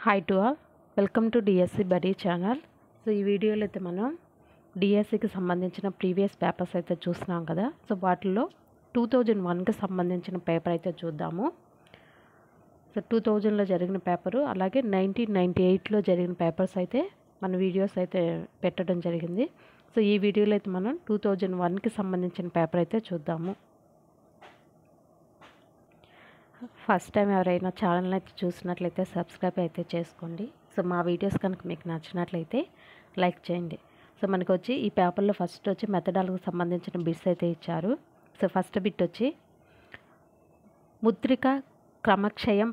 Hi to all, welcome to DSC buddy channel. So ఈ వీడియోలో అయితే మనం డిఎస్సికి సంబంధించిన ప్రీవియస్ పేపర్స్ అయితే చూస్తున్నాం కదా. సో వాటిల్లో 2001కి సంబంధించిన పేపర్ అయితే చూద్దాము. సో 2000లో జరిగిన పేపరు, అలాగే 1998లో జరిగిన పేపర్స్ అయితే మన వీడియోస్ అయితే పెట్టడం జరిగింది. సో ఈ వీడియోలో అయితే మనం 2001కి సంబంధించిన పేపర్ అయితే చూద్దాము. ఫస్ట్ టైం ఎవరైనా ఛానల్ అయితే చూసినట్లయితే సబ్స్క్రైబ్ అయితే చేసుకోండి. సో మా వీడియోస్ కనుక మీకు నచ్చినట్లయితే లైక్ చేయండి. సో మనకు వచ్చి ఈ పేపర్లో ఫస్ట్ వచ్చి మెథడాలకు సంబంధించిన బిట్స్ అయితే ఇచ్చారు. సో ఫస్ట్ బిట్ వచ్చి ముద్రిక క్రమక్షయం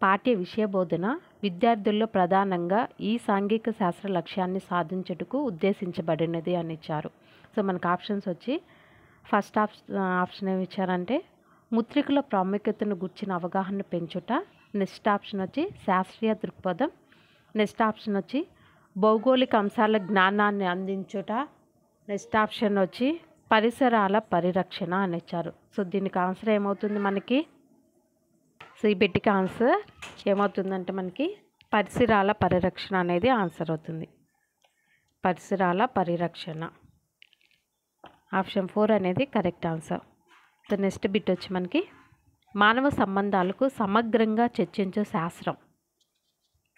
పాఠ్య విషయ బోధన విద్యార్థుల్లో ప్రధానంగా ఈ సాంఘిక శాస్త్ర లక్ష్యాన్ని సాధించుటకు ఉద్దేశించబడినది అని ఇచ్చారు. సో మనకు ఆప్షన్స్ వచ్చి ఫస్ట్ ఆప్షన్ ఏమి ఇచ్చారంటే ముద్రికల ప్రాముఖ్యతను గుర్చిన అవగాహన పెంచుట. నెక్స్ట్ ఆప్షన్ వచ్చి శాస్త్రీయ దృక్పథం. నెక్స్ట్ ఆప్షన్ వచ్చి భౌగోళిక అంశాల జ్ఞానాన్ని అందించుట. నెక్స్ట్ ఆప్షన్ వచ్చి పరిసరాల పరిరక్షణ అని ఇచ్చారు. సో దీనికి ఆన్సర్ ఏమవుతుంది మనకి? సో ఈ బిట్టికి ఆన్సర్ ఏమవుతుందంటే మనకి పరిసరాల పరిరక్షణ అనేది ఆన్సర్ అవుతుంది. పరిసరాల పరిరక్షణ, ఆప్షన్ 4 అనేది correct answer. So next bit వచ్చి మనకి మానవ సంబంధాలకు సమగ్రంగా చర్చించే శాస్త్రం.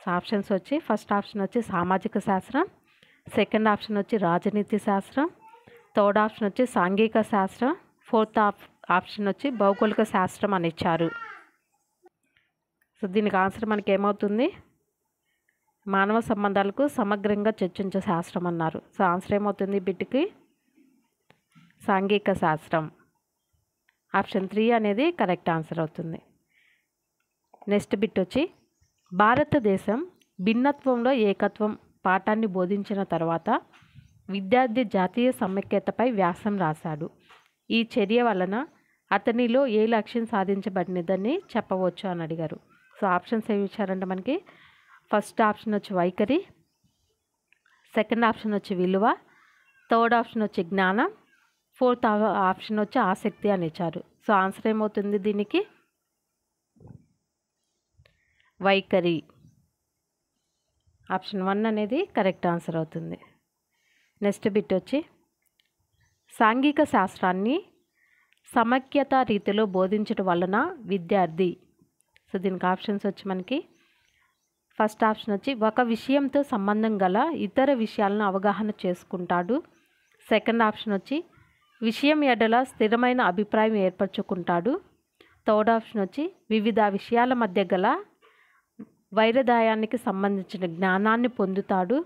సో ఆప్షన్స్ వచ్చి ఫస్ట్ ఆప్షన్ వచ్చి సామాజిక శాస్త్రం, సెకండ్ ఆప్షన్ వచ్చి రాజనీతి శాస్త్రం, థర్డ్ ఆప్షన్ వచ్చి సాంఘిక శాస్త్రం, ఫోర్త్ ఆప్షన్ వచ్చి భౌగోళిక శాస్త్రం అని ఇచ్చారు. సో దీనికి ఆన్సర్ మనకి ఏమవుతుంది? మానవ సంబంధాలకు సమగ్రంగా చర్చించే శాస్త్రం అన్నారు. సో ఆన్సర్ ఏమవుతుంది బిట్కి? సాంఘిక శాస్త్రం, ఆప్షన్ 3 అనేది కరెక్ట్ ఆన్సర్ అవుతుంది. నెక్స్ట్ బిట్ వచ్చి భారతదేశం భిన్నత్వంలో ఏకత్వం పాఠాన్ని బోధించిన తర్వాత విద్యార్థి జాతీయ సమైక్యతపై వ్యాసం రాశాడు. ఈ చర్య వలన అతనిలో ఏ లక్ష్యం సాధించబడినదని చెప్పవచ్చు అని అడిగారు. సో ఆప్షన్స్ ఏమి ఇచ్చారంటే మనకి ఫస్ట్ ఆప్షన్ వచ్చి వైఖరి, సెకండ్ ఆప్షన్ వచ్చి విలువ, థర్డ్ ఆప్షన్ వచ్చి జ్ఞానం, ఫోర్త్ ఆప్షన్ వచ్చి ఆసక్తి అని ఇచ్చారు. సో ఆన్సర్ ఏమవుతుంది దీనికి? వైఖరి, ఆప్షన్ 1 అనేది కరెక్ట్ ఆన్సర్ అవుతుంది. నెక్స్ట్ బిట్ వచ్చి సాంఘిక శాస్త్రాన్ని సమైక్యత రీతిలో బోధించడం వలన విద్యార్థి. సో దీనికి ఆప్షన్స్ వచ్చి మనకి ఫస్ట్ ఆప్షన్ వచ్చి ఒక విషయంతో సంబంధం గల ఇతర విషయాలను అవగాహన చేసుకుంటాడు. సెకండ్ ఆప్షన్ వచ్చి విషయం ఎడల స్థిరమైన అభిప్రాయం ఏర్పరచుకుంటాడు. థర్డ్ ఆప్షన్ వచ్చి వివిధ విషయాల మధ్య గల వైరుధ్యానికి సంబంధించిన జ్ఞానాన్ని పొందుతాడు.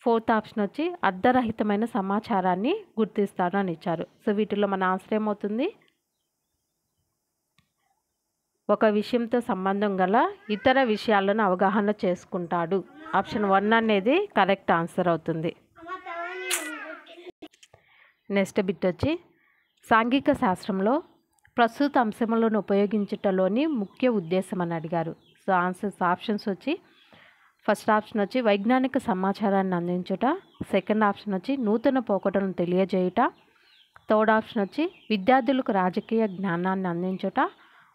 ఫోర్త్ ఆప్షన్ వచ్చి అర్ధరహితమైన సమాచారాన్ని గుర్తిస్తాడు అని ఇచ్చారు. సో వీటిలో మన ఆన్సర్ ఏమవుతుంది? ఒక విషయంతో సంబంధం గల ఇతర విషయాలను అవగాహన చేసుకుంటాడు. ఆప్షన్ 1 అనేది కరెక్ట్ ఆన్సర్ అవుతుంది. నెక్స్ట్ బిట్ వచ్చి సాంఘిక శాస్త్రంలో ప్రస్తుత అంశములను ఉపయోగించటంలోని ముఖ్య ఉద్దేశం అని అడిగారు. సో ఆప్షన్స్ వచ్చి ఫస్ట్ ఆప్షన్ వచ్చి వైజ్ఞానిక సమాచారాన్ని అందించుట, సెకండ్ ఆప్షన్ వచ్చి నూతన పోకడలను తెలియజేయుట, థర్డ్ ఆప్షన్ వచ్చి విద్యార్థులకు రాజకీయ జ్ఞానాన్ని అందించుట,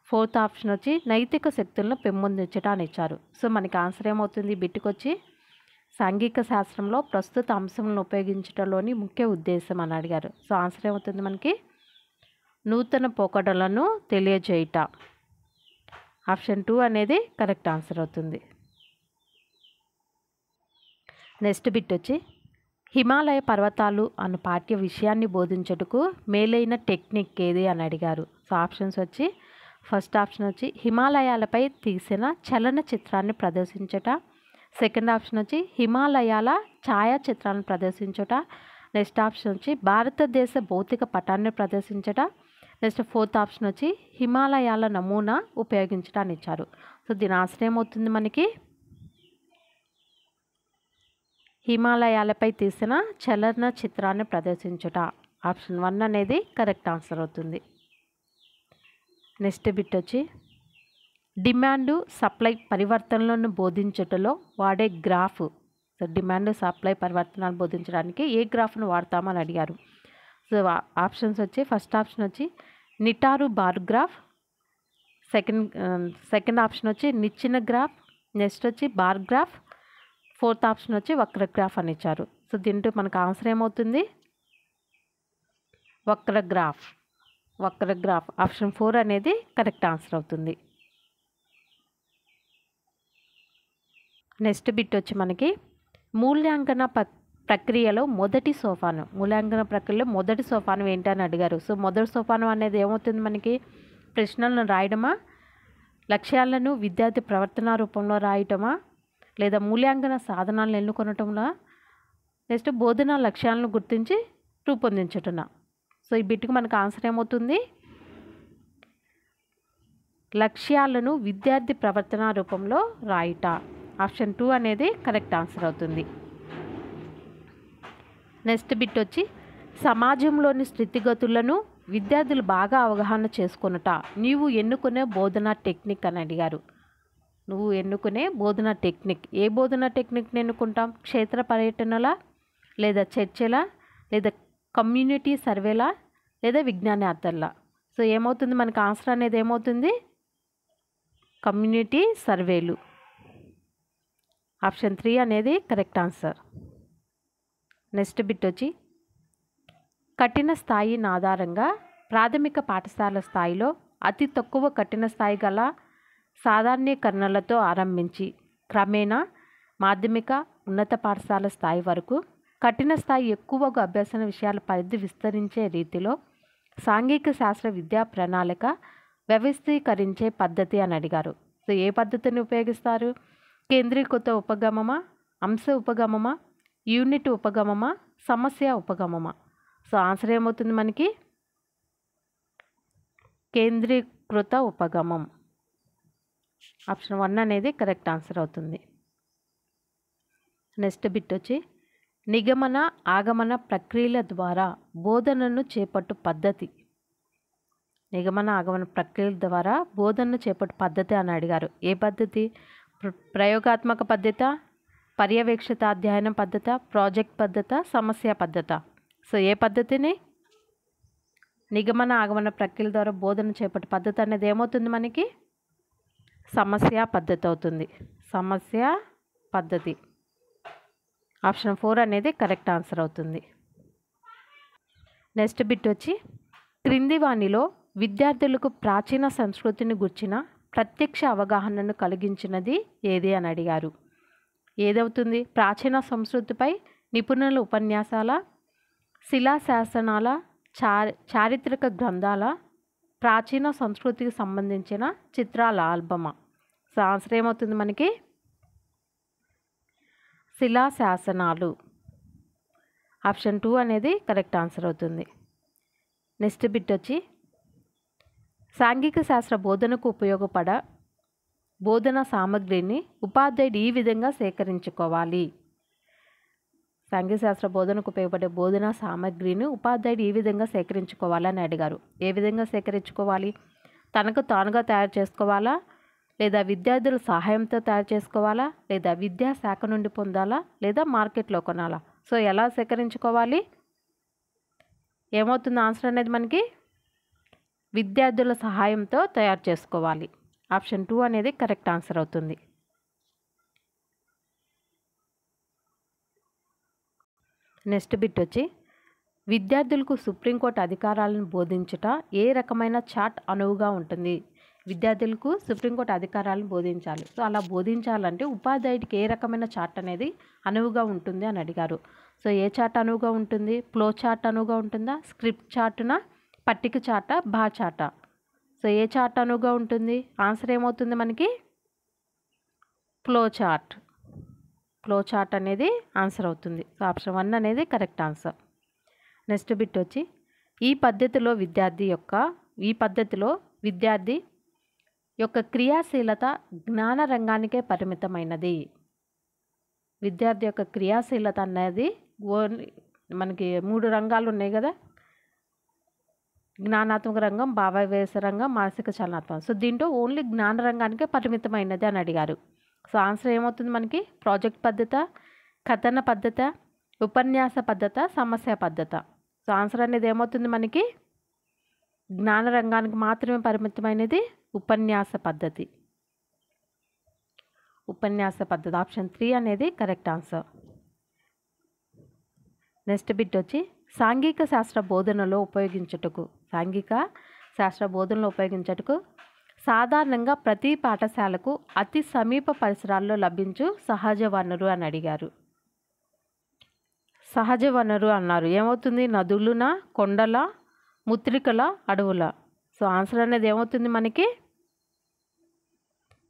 ఫోర్త్ ఆప్షన్ వచ్చి నైతిక శక్తులను పెంపొందించుట అని ఇచ్చారు. సో మనకి ఆన్సర్ ఏమవుతుంది బిట్కి వచ్చి సాంఘిక శాస్త్రంలో ప్రస్తుత అంశములను ఉపయోగించడంలోని ముఖ్య ఉద్దేశం అని అడిగారు. సో ఆన్సర్ ఏమవుతుంది మనకి? నూతన పోకడలను తెలియజేయుట, ఆప్షన్ 2 అనేది కరెక్ట్ ఆన్సర్ అవుతుంది. నెక్స్ట్ బిట్ వచ్చి హిమాలయ పర్వతాలు అను పాఠ్య విషయాన్ని బోధించుటకు మేలైన టెక్నిక్ ఏది అని అడిగారు. సో ఆప్షన్స్ వచ్చి ఫస్ట్ ఆప్షన్ వచ్చి హిమాలయాలపై తీసిన చలన చిత్రాన్ని ప్రదర్శించుట, సెకండ్ ఆప్షన్ వచ్చి హిమాలయాల ఛాయాచిత్రాలను ప్రదర్శించుట, నెక్స్ట్ ఆప్షన్ వచ్చి భారతదేశ భౌతిక పటాన్ని ప్రదర్శించుట, నెక్స్ట్ ఫోర్త్ ఆప్షన్ వచ్చి హిమాలయాల నమూనా ఉపయోగించడాన్ని ఇచ్చారు. సో దీని ఆన్సర్ ఏమవుతుంది మనకి? హిమాలయాలపై తీసిన చలన చిత్రాన్ని ప్రదర్శించుట, ఆప్షన్ 1 అనేది కరెక్ట్ ఆన్సర్ అవుతుంది. నెక్స్ట్ బిట్ వచ్చి డిమాండ్ సప్లై పరివర్తనలను బోధించటంలో వాడే గ్రాఫ్. సో డిమాండ్ సప్లై పరివర్తనాలను బోధించడానికి ఏ గ్రాఫ్ను వాడతామని అడిగారు. సో ఆప్షన్స్ వచ్చి ఫస్ట్ ఆప్షన్ వచ్చి నిటారు బార్ గ్రాఫ్, సెకండ్ ఆప్షన్ వచ్చి నిచ్చెన గ్రాఫ్, నెక్స్ట్ వచ్చి బార్ గ్రాఫ్, ఫోర్త్ ఆప్షన్ వచ్చి వక్రగ్రాఫ్ అని ఇచ్చారు. సో దీంట్లో మనకు ఆన్సర్ ఏమవుతుంది? వక్రగ్రాఫ్. ఆప్షన్ 4 అనేది కరెక్ట్ ఆన్సర్ అవుతుంది. నెక్స్ట్ బిట్ వచ్చి మనకి మూల్యాంకన ప్రక్రియలో మొదటి సోపానం ఏంటని అడిగారు. సో మొదటి సోపానం అనేది ఏమవుతుంది మనకి? ప్రశ్నలను రాయడమా, లక్ష్యాలను విద్యార్థి ప్రవర్తన రూపంలో రాయటమా, లేదా మూల్యాంకన సాధనాలను ఎన్నుకొనటంలా, నెక్స్ట్ బోధనా లక్ష్యాలను గుర్తించి రూపొందించటమా. సో ఈ బిట్కి మనకు ఆన్సర్ ఏమవుతుంది? లక్ష్యాలను విద్యార్థి ప్రవర్తన రూపంలో రాయట. ఆప్షన్ 2 అనేది కరెక్ట్ ఆన్సర్ అవుతుంది. నెక్స్ట్ బిట్ వచ్చి సమాజంలోని స్థితిగతులను విద్యార్థులు బాగా అవగాహన చేసుకొనుట నీవు ఎన్నుకునే బోధనా టెక్నిక్ అని అడిగారు. నువ్వు ఎన్నుకునే బోధనా టెక్నిక్, ఏ బోధనా టెక్నిక్ని ఎన్నుకుంటాం? క్షేత్ర పర్యటనలా, లేదా చర్చలా, లేదా కమ్యూనిటీ సర్వేలా, లేదా విజ్ఞానార్థాలా. సో ఏమవుతుంది మనకు ఆన్సర్ అనేది ఏమవుతుంది? కమ్యూనిటీ సర్వేలు. ఆప్షన్ 3 అనేది కరెక్ట్ ఆన్సర్. నెక్స్ట్ బిట్ వచ్చి కఠిన స్థాయిని ఆధారంగా ప్రాథమిక పాఠశాల స్థాయిలో అతి తక్కువ కఠిన స్థాయి గల సాధారణీకరణలతో ఆరంభించి క్రమేణా మాధ్యమిక ఉన్నత పాఠశాల స్థాయి వరకు కఠిన స్థాయి ఎక్కువగా అభ్యసన విషయాల పరిధి విస్తరించే రీతిలో సాంఘిక శాస్త్ర విద్యా ప్రణాళిక వ్యవస్థీకరించే పద్ధతి అని అడిగారు. సో ఏ పద్ధతిని ఉపయోగిస్తారు? కేంద్రీకృత ఉపగమమా, అంశ ఉపగమమా, యూనిట్ ఉపగమమా, సమస్య ఉపగమమా. సో ఆన్సర్ ఏమవుతుంది మనకి? కేంద్రీకృత ఉపగమం. ఆప్షన్ 1 అనేది కరెక్ట్ ఆన్సర్ అవుతుంది. నెక్స్ట్ బిట్ వచ్చి నిగమన ఆగమన ప్రక్రియల ద్వారా బోధనను చేపట్టు పద్ధతి. నిగమన ఆగమన ప్రక్రియల ద్వారా బోధనను చేపట్టు పద్ధతి అని అడిగారు. ఏ పద్ధతి? ప్రయోగాత్మక పద్ధత, పర్యవేక్షిత అధ్యయన పద్ధత, ప్రాజెక్ట్ పద్ధత, సమస్య పద్ధత. సో ఏ పద్ధతిని? నిగమన ఆగమన ప్రక్రియల ద్వారా బోధన చేపట్టే పద్ధతి అనేది ఏమవుతుంది మనకి? సమస్య పద్ధతి అవుతుంది. సమస్య పద్ధతి. ఆప్షన్ 4 అనేది కరెక్ట్ ఆన్సర్ అవుతుంది. నెక్స్ట్ బిట్ వచ్చి క్రింది వానిలో విద్యార్థులకు ప్రాచీన సంస్కృతిని గుర్చిన ప్రత్యక్ష అవగాహనను కలిగించినది ఏది అని అడిగారు. ఏదవుతుంది? ప్రాచీన సంస్కృతిపై నిపుణుల ఉపన్యాసాల, శిలాశాసనాల, చారిత్రక గ్రంథాల, ప్రాచీన సంస్కృతికి సంబంధించిన చిత్రాల ఆల్బమా. సో ఆన్సర్ ఏమవుతుంది మనకి? శిలాశాసనాలు. ఆప్షన్ 2 అనేది కరెక్ట్ ఆన్సర్ అవుతుంది. నెక్స్ట్ బిట్ వచ్చి సాంఘిక శాస్త్ర బోధనకు ఉపయోగపడ బోధనా సామగ్రిని ఉపాధ్యాయుడు ఈ విధంగా సేకరించుకోవాలి. సాంఘిక శాస్త్ర బోధనకు ఉపయోగపడే బోధనా సామగ్రిని ఉపాధ్యాయుడు ఈ విధంగా సేకరించుకోవాలని అడిగారు. ఏ విధంగా సేకరించుకోవాలి? తనకు తానుగా తయారు చేసుకోవాలా, లేదా విద్యార్థుల సహాయంతో తయారు చేసుకోవాలా, లేదా విద్యాశాఖ నుండి పొందాలా, లేదా మార్కెట్లో కొనాలా. సో ఎలా సేకరించుకోవాలి? ఏమవుతుంది ఆన్సర్ అనేది మనకి? విద్యార్థుల సహాయంతో తయారు చేసుకోవాలి. ఆప్షన్ 2 అనేది కరెక్ట్ ఆన్సర్ అవుతుంది. నెక్స్ట్ బిట్ వచ్చి విద్యార్థులకు సుప్రీంకోర్టు అధికారాలను బోధించుట ఏ రకమైన చార్ట్ అనువుగా ఉంటుంది? విద్యార్థులకు సుప్రీంకోర్టు అధికారాలను బోధించాలి. సో అలా బోధించాలంటే ఉపాధ్యాయుడికి ఏ రకమైన చార్ట్ అనేది అనువుగా ఉంటుంది అని అడిగారు. సో ఏ చార్ట్ అనువుగా ఉంటుంది? ఫ్లో చార్ట్ అనువుగా ఉంటుందా, స్క్రిప్ట్ చార్టునా, పట్టిక చార్టా, బార్ చార్టా? సో ఏ చార్ట్ అనువుగా ఉంటుంది? ఆన్సర్ ఏమవుతుంది మనకి? Flow chart. ఫ్లో చార్ట్ అనేది ఆన్సర్ అవుతుంది. సో ఆప్షన్ 1 అనేది కరెక్ట్ ఆన్సర్. నెక్స్ట్ బిట్ వచ్చి ఈ పద్ధతిలో విద్యార్థి యొక్క క్రియాశీలత జ్ఞాన రంగానికే పరిమితమైనది. విద్యార్థి యొక్క క్రియాశీలత అనేది మనకి 3 రంగాలు ఉన్నాయి కదా, జ్ఞానాత్మక రంగం, భావావేశ రంగం, మానసిక చలనాత్మకం. సో దీంట్లో ఓన్లీ జ్ఞాన రంగానికే పరిమితమైనది అని అడిగారు. సో ఆన్సర్ ఏమవుతుంది మనకి? ప్రాజెక్ట్ పద్ధత, కథన పద్ధత, ఉపన్యాస పద్ధత, సమస్య పద్ధత. సో ఆన్సర్ అనేది ఏమవుతుంది మనకి? జ్ఞాన రంగానికి మాత్రమే పరిమితమైనది ఉపన్యాస పద్ధతి. ఉపన్యాస పద్ధతి. ఆప్షన్ 3 అనేది కరెక్ట్ ఆన్సర్. నెక్స్ట్ బిట్ వచ్చి సాంఘిక శాస్త్ర బోధనలో ఉపయోగించుటకు సాధారణంగా ప్రతి పాఠశాలకు అతి సమీప పరిసరాల్లో లభించు సహజ వనరు అని అడిగారు. సహజ వనరు అన్నారు. ఏమవుతుంది? నదులున, కొండల, ముత్రికల, అడవుల. సో ఆన్సర్ అనేది ఏమవుతుంది మనకి?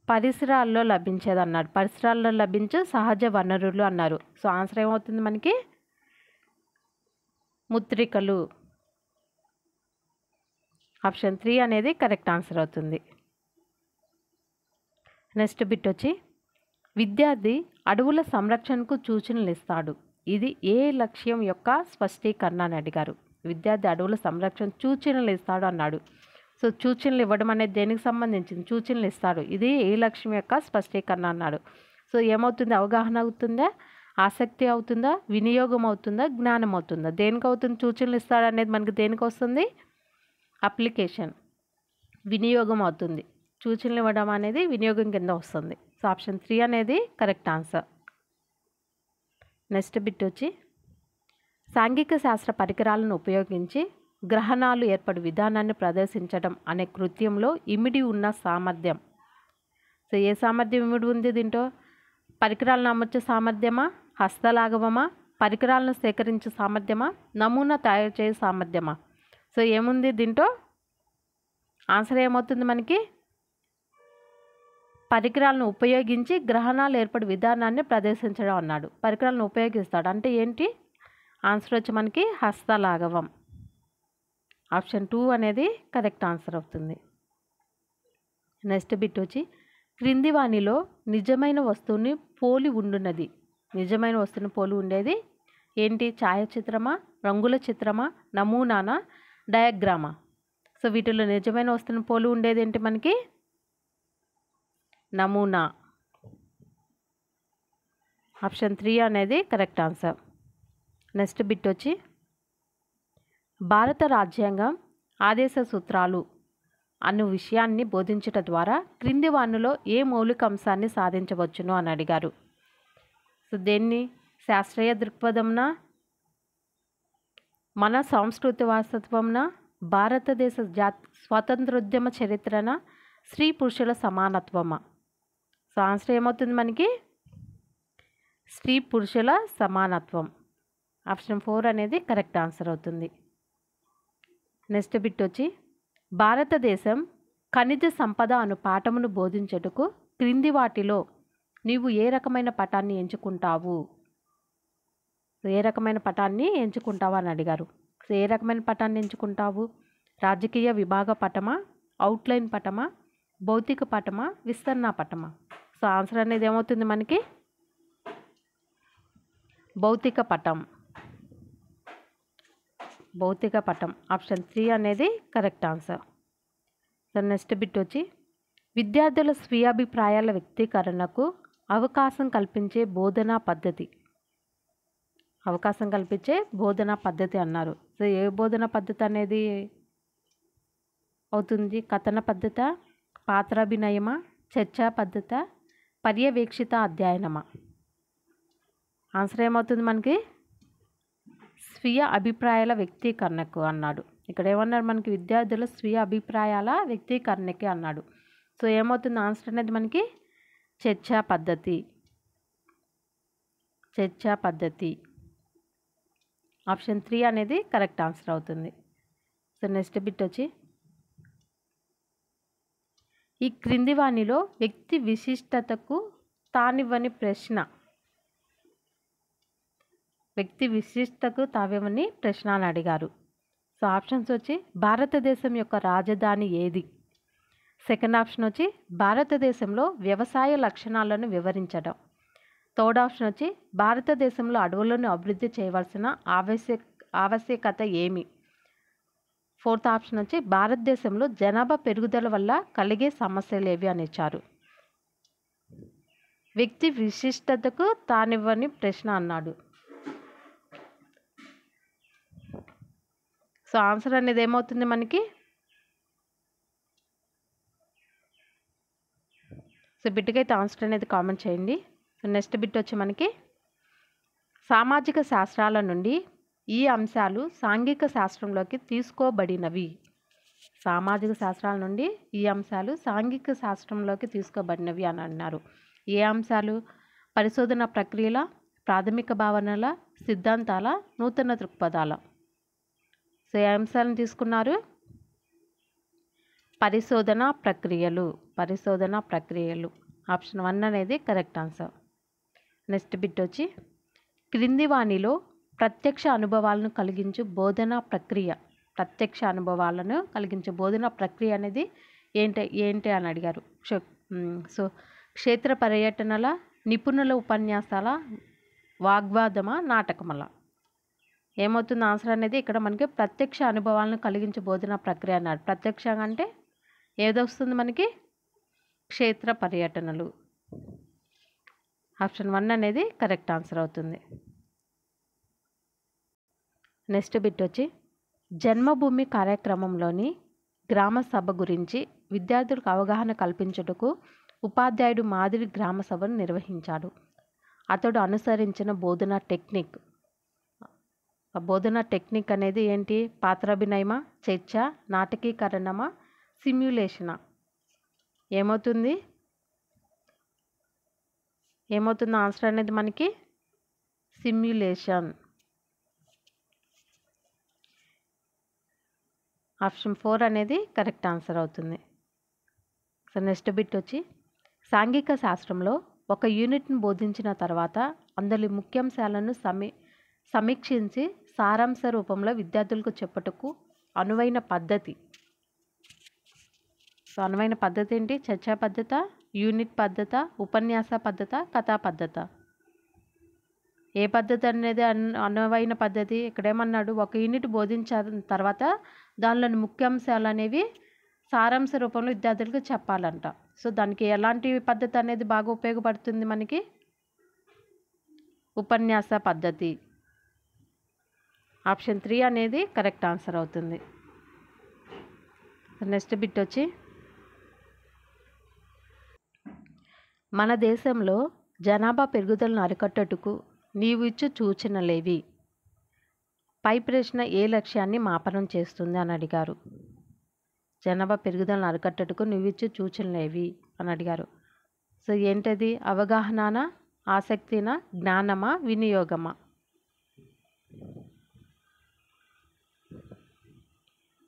పరిసరాల్లో లభించేది అన్నాడు. పరిసరాల్లో లభించే సహజ వనరులు అన్నారు. సో ఆన్సర్ ఏమవుతుంది మనకి? ముత్రికలు. ఆప్షన్ 3 అనేది కరెక్ట్ ఆన్సర్ అవుతుంది. నెక్స్ట్ బిట్ వచ్చి విద్యార్థి అడవుల సంరక్షణకు సూచనలు ఇస్తాడు. ఇది ఏ లక్ష్యం యొక్క స్పష్టీకరణ అని అడిగారు. విద్యార్థి అడవుల సంరక్షణ సూచనలు ఇస్తాడు అన్నాడు. సో సూచనలు ఇవ్వడం అనేది దేనికి సంబంధించింది? సూచనలు ఇస్తాడు. ఇది ఏ లక్ష్యం యొక్క స్పష్టీకరణ అన్నాడు. సో ఏమవుతుంది? అవగాహన అవుతుందా, ఆసక్తి అవుతుందా, వినియోగం అవుతుందా, జ్ఞానం అవుతుందా? దేనికి అవుతుంది? సూచనలు ఇస్తాడు అనేది మనకి దేనికి వస్తుంది? అప్లికేషన్, వినియోగం అవుతుంది. సూచనలు ఇవ్వడం అనేది వినియోగం కింద వస్తుంది. సో ఆప్షన్ 3 అనేది కరెక్ట్ ఆన్సర్. నెక్స్ట్ బిట్ వచ్చి సాంఘిక శాస్త్ర పరికరాలను ఉపయోగించి గ్రహణాలు ఏర్పడు విధానాన్ని ప్రదర్శించడం అనే కృత్యంలో ఇమిడి ఉన్న సామర్థ్యం. సో ఏ సామర్థ్యం ఇమిడి ఉంది దీంట్లో? పరికరాలను అమర్చే సామర్థ్యమా, హస్తలాఘవమా, పరికరాలను సేకరించే సామర్థ్యమా, నమూనా తయారు చేసే సామర్థ్యమా? సో ఏముంది దీంట్లో? ఆన్సర్ ఏమవుతుంది మనకి? పరికరాలను ఉపయోగించి గ్రహణాలు ఏర్పడే విధానాన్ని ప్రదర్శించడం అన్నాడు. పరికరాలను ఉపయోగిస్తాడు అంటే ఏంటి? ఆన్సర్ వచ్చి మనకి హస్తలాఘవం. ఆప్షన్ 2 అనేది కరెక్ట్ ఆన్సర్ అవుతుంది. నెక్స్ట్ బిట్ వచ్చి క్రింది వానిలో నిజమైన వస్తువుని పోలి ఉండున్నది. నిజమైన వస్తువుని పోలి ఉండేది ఏంటి? ఛాయాచిత్రమా, రంగుల చిత్రమా, నమూనానా, డయాగ్రామా? సో వీటిలో నిజమైన వస్తువుని పోలి ఉండేది ఏంటి మనకి? నమూనా. ఆప్షన్ 3 అనేది కరెక్ట్ ఆన్సర్. నెక్స్ట్ బిట్ వచ్చి భారత రాజ్యాంగం ఆదేశ సూత్రాలు అను విషయాన్ని బోధించడం ద్వారా క్రింది వానిలో ఏ మౌలిక అంశాన్ని సాధించవచ్చును అని అడిగారు. సో దేన్ని? శాస్త్రీయ దృక్పథంన, మన సంస్కృతి వారసత్వంన, భారతదేశ స్వాతంత్రోద్యమ చరిత్రన, స్త్రీ పురుషుల సమానత్వమా? సో ఆన్సర్ ఏమవుతుంది మనకి? స్త్రీ పురుషుల సమానత్వం. ఆప్షన్ 4 అనేది కరెక్ట్ ఆన్సర్ అవుతుంది. నెక్స్ట్ బిట్ వచ్చి భారతదేశం ఖనిజ సంపద అను పాఠమును బోధించుటకు క్రింది వాటిలో నీవు ఏ రకమైన పటాన్ని ఎంచుకుంటావు? ఏ రకమైన పటాన్ని ఎంచుకుంటావు అని అడిగారు. సో ఏ రకమైన పటాన్ని ఎంచుకుంటావు? రాజకీయ విభాగ పటమా, అవుట్లైన్ పటమా, భౌతిక పటమా, విస్తరణ పటమా? సో ఆన్సర్ అనేది ఏమవుతుంది మనకి? భౌతిక పటం. భౌతిక పటం. ఆప్షన్ 3 అనేది correct answer. So next bit వచ్చి విద్యార్థుల స్వీయాభిప్రాయాల వ్యక్తీకరణకు అవకాశం కల్పించే బోధనా పద్ధతి. అవకాశం కల్పించే బోధనా పద్ధతి అన్నారు. సో ఏ బోధనా పద్ధతి అనేది అవుతుంది? కథన పద్ధత, పాత్రాభినయమా, చర్చా పద్ధత, పర్యవేక్షిత అధ్యయనమా? ఆన్సర్ ఏమవుతుంది మనకి? స్వీయ అభిప్రాయాల వ్యక్తీకరణకు అన్నాడు. ఇక్కడ ఏమన్నాడు మనకి? విద్యార్థుల స్వీయ అభిప్రాయాల వ్యక్తీకరణకి అన్నాడు. సో ఏమవుతుంది ఆన్సర్ అనేది మనకి? చర్చా పద్ధతి. చర్చా పద్ధతి. ఆప్షన్ 3 అనేది కరెక్ట్ ఆన్సర్ అవుతుంది. సో నెక్స్ట్ బిట్ వచ్చి ఈ క్రింది వానిలో వ్యక్తి విశిష్టతకు తానివ్వని ప్రశ్న. వ్యక్తి విశిష్టతకు తావివ్వని ప్రశ్న అని అడిగారు. సో ఆప్షన్స్ వచ్చి భారతదేశం యొక్క రాజధాని ఏది? సెకండ్ ఆప్షన్ వచ్చి భారతదేశంలో వ్యవసాయ లక్షణాలను వివరించడం. థర్డ్ ఆప్షన్ వచ్చి భారతదేశంలో అడవులను అభివృద్ధి చేయవలసిన ఆవశ్యకత ఏమి? ఫోర్త్ ఆప్షన్ వచ్చి భారతదేశంలో జనాభా పెరుగుదల వల్ల కలిగే సమస్యలు ఏవి అని ఇచ్చారు. వ్యక్తి విశిష్టతకు తానివ్వని ప్రశ్న అన్నాడు. సో ఆన్సర్ అనేది ఏమవుతుంది మనకి? సో బిట్కి అయితే ఆన్సర్ అనేది కామెంట్ చేయండి. సో నెక్స్ట్ బిట్ వచ్చి మనకి సామాజిక శాస్త్రాల నుండి ఈ అంశాలు సాంఘిక శాస్త్రంలోకి తీసుకోబడినవి. సామాజిక శాస్త్రాల నుండి ఈ అంశాలు సాంఘిక శాస్త్రంలోకి తీసుకోబడినవి అని అన్నారు. ఏ అంశాలు? పరిశోధన ప్రక్రియల, ప్రాథమిక భావనల, సిద్ధాంతాల, నూతన దృక్పథాల. సో ఏ అంశాలను తీసుకున్నారు? పరిశోధన ప్రక్రియలు. పరిశోధన ప్రక్రియలు. ఆప్షన్ 1 అనేది కరెక్ట్ ఆన్సర్. నెక్స్ట్ బిట్ వచ్చి క్రింది వాణిలో ప్రత్యక్ష అనుభవాలను కలిగించు బోధనా ప్రక్రియ. ప్రత్యక్ష అనుభవాలను కలిగించే బోధనా ప్రక్రియ అనేది ఏంటి అని అడిగారు. సో క్షేత్ర పర్యటనల, నిపుణుల ఉపన్యాసాల, వాగ్వాదమా, నాటకమల. ఏమవుతుంది ఆన్సర్ అనేది ఇక్కడ మనకి ప్రత్యక్ష అనుభవాలను కలిగించే బోధనా ప్రక్రియ అన్నారు. ప్రత్యక్షంగా అంటే ఏదొస్తుంది మనకి? క్షేత్ర పర్యటనలు. ఆప్షన్ 1 అనేది కరెక్ట్ ఆన్సర్ అవుతుంది. నెక్స్ట్ బిట్ వచ్చి జన్మభూమి కార్యక్రమంలోని గ్రామ సభ గురించి విద్యార్థులకు అవగాహన కల్పించుటకు ఉపాధ్యాయుడు మాదిరి గ్రామ సభను నిర్వహించాడు. అతడు అనుసరించిన బోధనా టెక్నిక్. ఆ బోధనా టెక్నిక్ అనేది ఏంటి? పాత్రాభినయమా, చర్చ, నాటకీకరణమా, సిమ్యులేషనా? ఏమవుతుంది ఆన్సర్ అనేది మనకి సిమ్యులేషన్. ఆప్షన్ 4 అనేది కరెక్ట్ ఆన్సర్ అవుతుంది. సో నెక్స్ట్ బిట్ వచ్చి సాంఘిక శాస్త్రంలో ఒక యూనిట్ను బోధించిన తర్వాత అందులో ముఖ్యాంశాలను సమీక్షించి సారాంశ రూపంలో విద్యార్థులకు చెప్పుటకు అనువైన పద్ధతి. సో అనువైన పద్ధతి ఏంటి? చర్చా పద్ధత, యూనిట్ పద్ధత, ఉపన్యాస పద్ధత, కథా పద్ధత. ఏ పద్ధతి అనేది అనువైన పద్ధతి? ఇక్కడేమన్నాడు? ఒక యూనిట్ బోధించిన తర్వాత దానిలోని ముఖ్యాంశాలు అనేవి సారాంశ రూపంలో విద్యార్థులకు చెప్పాలంట. సో దానికి ఎలాంటి పద్ధతి అనేది బాగా ఉపయోగపడుతుంది మనకి? ఉపన్యాస పద్ధతి. ఆప్షన్ 3 అనేది కరెక్ట్ ఆన్సర్ అవుతుంది. నెక్స్ట్ బిట్ వచ్చి మన దేశంలో జనాభా పెరుగుదలను అరికట్టుటకు నీవు ఇచ్చు సూచనలేవి? పై ప్రశ్న ఏ లక్ష్యాన్ని మాపనం చేస్తుంది అని అడిగారు. జనాభా పెరుగుదలను అరికట్టుటకు నువ్వు ఇచ్చు సూచనలేవి అని అడిగారు. సో ఏంటది? అవగాహన, ఆసక్తినా, జ్ఞానమా, వినియోగమా?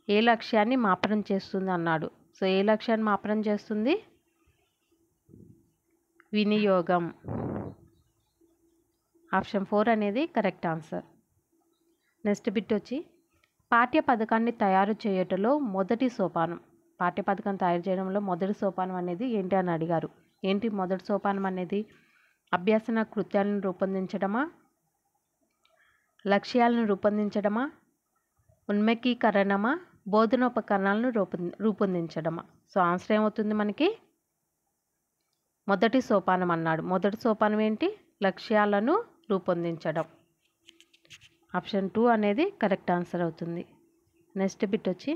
ఏ లక్ష్యాన్ని మాపనం చేస్తుంది అన్నాడు. సో ఏ లక్ష్యాన్ని మాపనం చేస్తుంది? వినియోగం. ఆప్షన్ 4 అనేది కరెక్ట్ ఆన్సర్. నెక్స్ట్ బిట్ వచ్చి పాఠ్య పథకాన్ని తయారు చేయటంలో మొదటి సోపానం. పాఠ్య పథకాన్ని తయారు చేయడంలో మొదటి సోపానం అనేది ఏంటి అని అడిగారు. ఏంటి మొదటి సోపానం అనేది? అభ్యాసన కృత్యాలను రూపొందించడమా, లక్ష్యాలను రూపొందించడమా, ఉన్ముఖీకరణమా, బోధనోపకరణాలను రూపొందించడమా? సో ఆన్సర్ ఏమవుతుంది మనకి? మొదటి సోపానం అన్నాడు. మొదటి సోపానం ఏంటి? లక్ష్యాలను రూపొందించడం. ఆప్షన్ 2 అనేది కరెక్ట్ ఆన్సర్ అవుతుంది. నెక్స్ట్ బిట్ వచ్చి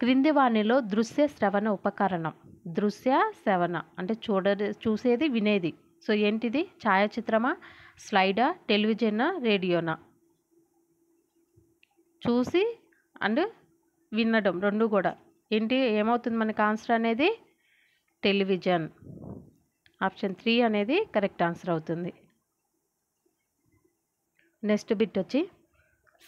క్రింది వాణిలో దృశ్య శ్రవణ ఉపకరణం. దృశ్య శ్రవణ అంటే చూసేది, వినేది. సో ఏంటిది? ఛాయాచిత్రమా, స్లైడా, టెలివిజనా, రేడియోనా? చూసి అండ్ వినడం రెండు కూడా ఏంటి? ఏమవుతుంది మనకు ఆన్సర్ అనేది? టెలివిజన్. ఆప్షన్ 3 అనేది కరెక్ట్ ఆన్సర్ అవుతుంది. నెక్స్ట్ బిట్ వచ్చి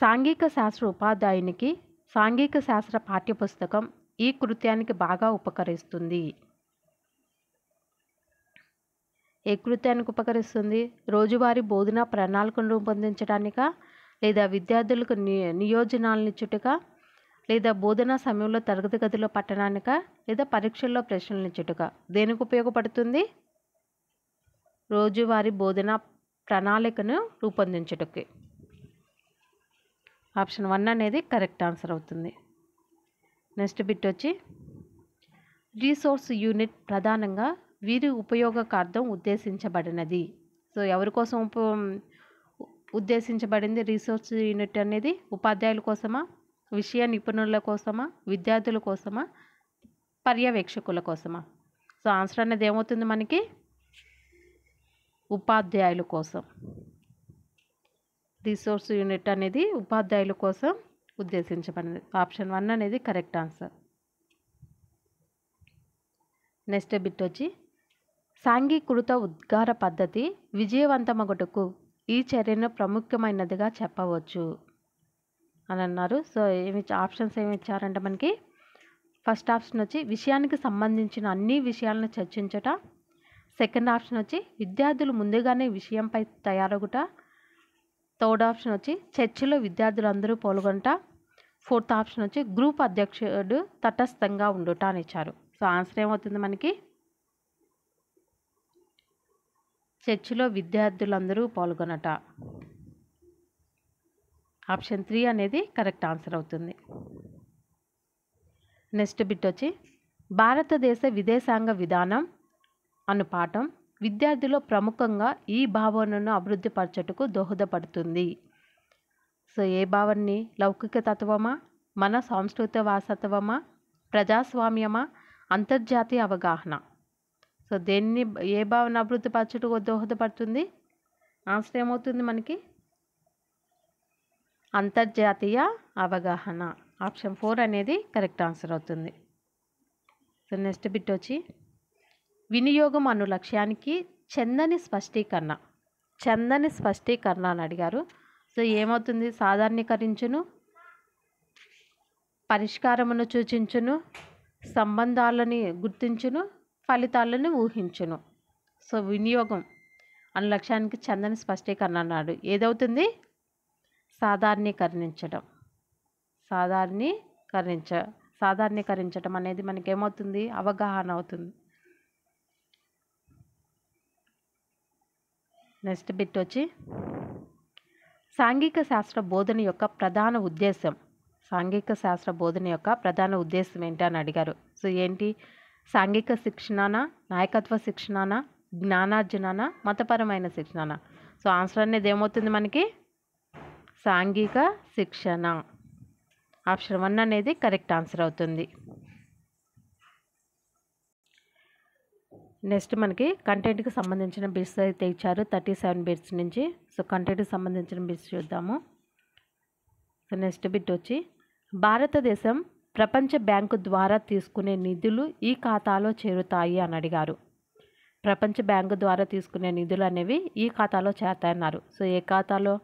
సాంఘిక శాస్త్ర ఉపాధ్యాయునికి సాంఘిక శాస్త్ర పాఠ్యపుస్తకం ఈ కృత్యానికి బాగా ఉపకరిస్తుంది. ఏ కృత్యానికి ఉపకరిస్తుంది? రోజువారీ బోధనా ప్రణాళికను రూపొందించడానికా, లేదా విద్యార్థులకు నియోజనాలను ఇచ్చుటకా, లేదా బోధనా సమయంలో తరగతి గదిలో పట్టడానికా, లేదా పరీక్షల్లో ప్రశ్నలు ఇచ్చుటకా? దేనికి ఉపయోగపడుతుంది? రోజువారీ బోధనా ప్రణాళికను రూపొందించుటకి. ఆప్షన్ 1 అనేది కరెక్ట్ ఆన్సర్ అవుతుంది. నెక్స్ట్ బిట్ వచ్చి రీసోర్స్ యూనిట్ ప్రధానంగా వీరి ఉపయోగకార్థం ఉద్దేశించబడినది. సో ఎవరి కోసం ఉద్దేశించబడింది రీసోర్స్ యూనిట్ అనేది? ఉపాధ్యాయుల కోసమా, విషయ నిపుణుల కోసమా, విద్యార్థుల కోసమా, పర్యవేక్షకుల కోసమా? సో ఆన్సర్ అనేది ఏమవుతుంది మనకి? ఉపాధ్యాయుల కోసం. రిసోర్స్ యూనిట్ అనేది ఉపాధ్యాయుల కోసం ఉద్దేశించబడింది. ఆప్షన్ 1 అనేది కరెక్ట్ ఆన్సర్. నెక్స్ట్ బిట్ వచ్చి సాంఘీకృత ఉద్గార పద్ధతి విజయవంతమగుటకు ఈ చర్యను ప్రాముఖ్యమైనదిగా చెప్పవచ్చు అని అన్నారు. సో ఆప్షన్స్ ఏమి ఇచ్చారంటే మనకి ఫస్ట్ ఆప్షన్ వచ్చి విషయానికి సంబంధించిన అన్ని విషయాలను చర్చించట. సెకండ్ ఆప్షన్ వచ్చి విద్యార్థులు ముందుగానే విషయంపై తయారగుట. థర్డ్ ఆప్షన్ వచ్చి చర్చలో విద్యార్థులందరూ పాల్గొనట. ఫోర్త్ ఆప్షన్ వచ్చి గ్రూప్ అధ్యక్షుడు తటస్థంగా ఉండుట అని ఇచ్చారు. సో ఆన్సర్ ఏమవుతుంది మనకి? చర్చలో విద్యార్థులందరూ పాల్గొనట. ఆప్షన్ 3 అనేది కరెక్ట్ ఆన్సర్ అవుతుంది. నెక్స్ట్ బిట్ వచ్చి భారతదేశ విదేశాంగ విధానం అను పాఠం విద్యార్థిలో ప్రముఖంగా ఈ భావనను అభివృద్ధిపరచుటకు దోహదపడుతుంది. సో ఏ భావనని? లౌకిక తత్వమా, మన సాంస్కృతిక వారసత్వమా, ప్రజాస్వామ్యమా, అంతర్జాతీయ అవగాహన? సో దేన్ని ఏ భావన అభివృద్ధిపరచుటకు దోహదపడుతుంది? ఆన్సర్ ఏమవుతుంది మనకి? అంతర్జాతీయ అవగాహన. ఆప్షన్ 4 అనేది కరెక్ట్ ఆన్సర్ అవుతుంది. సో నెక్స్ట్ బిట్ వచ్చి వినియోగం అను లక్ష్యానికి చెందని స్పష్టీకరణ. చెందని స్పష్టీకరణ అని అడిగారు. సో ఏమవుతుంది? సాధారణీకరించును, పరిష్కారమును సూచించును, సంబంధాలని గుర్తించును, ఫలితాలను ఊహించును. సో వినియోగం అను లక్ష్యానికి చెందని స్పష్టీకరణ అన్నాడు. ఏదవుతుంది? సాధారణీకరించడం. సాధారణీకరించడం అనేది మనకి ఏమవుతుంది? అవగాహన అవుతుంది. నెక్స్ట్ బిట్ వచ్చి సాంఘిక శాస్త్ర బోధన యొక్క ప్రధాన ఉద్దేశం. సాంఘిక శాస్త్ర బోధన యొక్క ప్రధాన ఉద్దేశం ఏంటి అని అడిగారు. సో ఏంటి? సాంఘిక శిక్షణనా, నాయకత్వ శిక్షణనా, జ్ఞానార్జననా, మతపరమైన శిక్షణనా? సో ఆన్సర్ అనేది ఏమవుతుంది మనకి? సాంఘిక శిక్షణ. ఆప్షన్ 1 అనేది కరెక్ట్ ఆన్సర్ అవుతుంది. నెక్స్ట్ మనకి కంటెంట్కి సంబంధించిన బిట్స్ అయితే ఇచ్చారు 37 బిట్స్ నుంచి. సో కంటెంట్కి సంబంధించిన బిట్స్ చూద్దాము. సో నెక్స్ట్ బిట్ వచ్చి భారతదేశం ప్రపంచ బ్యాంకు ద్వారా తీసుకునే నిధులు ఈ ఖాతాలో చేరుతాయి అని అడిగారు. ప్రపంచ బ్యాంకు ద్వారా తీసుకునే నిధులు అనేవి ఈ ఖాతాలో చేరుతాయన్నారు. సో ఏ ఖాతాలో?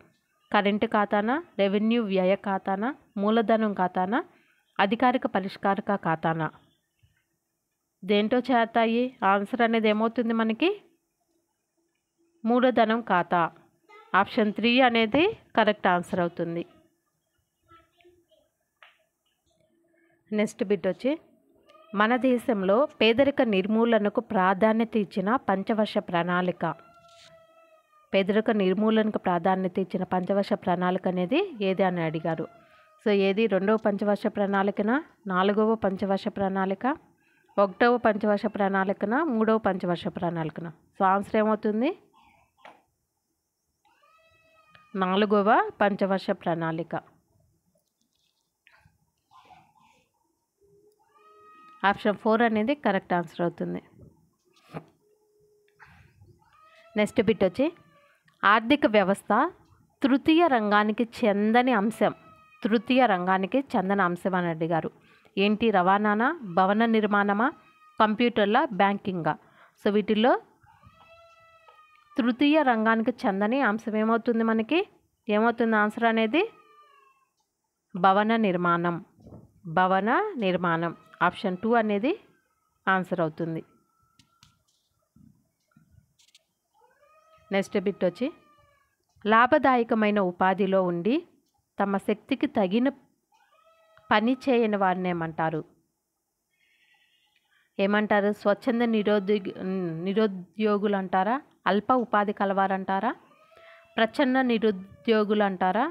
కరెంటు ఖాతానా, రెవెన్యూ వ్యయ ఖాతానా, మూలధనం ఖాతానా, అధికారిక పరిష్కారక ఖాతానా? దేంట్లో చేరుతాయి? ఆన్సర్ అనేది ఏమవుతుంది మనకి? మూలధనం ఖాతా. ఆప్షన్ 3 అనేది కరెక్ట్ ఆన్సర్ అవుతుంది. నెక్స్ట్ బిట్ వచ్చి మన దేశంలో పేదరిక నిర్మూలనకు ప్రాధాన్యత ఇచ్చిన పంచవర్ష ప్రణాళిక. పేదరిక నిర్మూలనకు ప్రాధాన్యత ఇచ్చిన పంచవర్ష ప్రణాళిక అనేది ఏది అని అడిగారు. సో ఏది? 2వ పంచవర్ష ప్రణాళికన, 4వ పంచవర్ష ప్రణాళిక, 1వ పంచవర్ష ప్రణాళికన, 3వ పంచవర్ష ప్రణాళికన? సో ఆన్సర్ ఏమవుతుంది? 4వ పంచవర్ష ప్రణాళిక. ఆప్షన్ 4 అనేది కరెక్ట్ ఆన్సర్ అవుతుంది. నెక్స్ట్ బిట్ వచ్చి ఆర్థిక వ్యవస్థ తృతీయ రంగానికి చెందని అంశం. తృతీయ రంగానికి చెందని అంశం అని అడిగారు. ఏంటి? రవాణానా, భవన నిర్మాణమా, కంప్యూటర్ల, బ్యాంకింగా? సో వీటిల్లో తృతీయ రంగానికి చెందని అంశం ఏమవుతుంది మనకి? ఏమవుతుంది ఆన్సర్ అనేది? భవన నిర్మాణం. భవన నిర్మాణం. ఆప్షన్ 2 అనేది ఆన్సర్ అవుతుంది. నెక్స్ట్ బిట్ వచ్చి లాభదాయకమైన ఉపాధిలో ఉండి తమ శక్తికి తగిన పని చేయని వారిని ఏమంటారు? స్వచ్ఛంద నిరుద్యోగులు అంటారా? అల్ప ఉపాధి కలవారంటారా? ప్రచ్ఛన్న నిరుద్యోగులు అంటారా?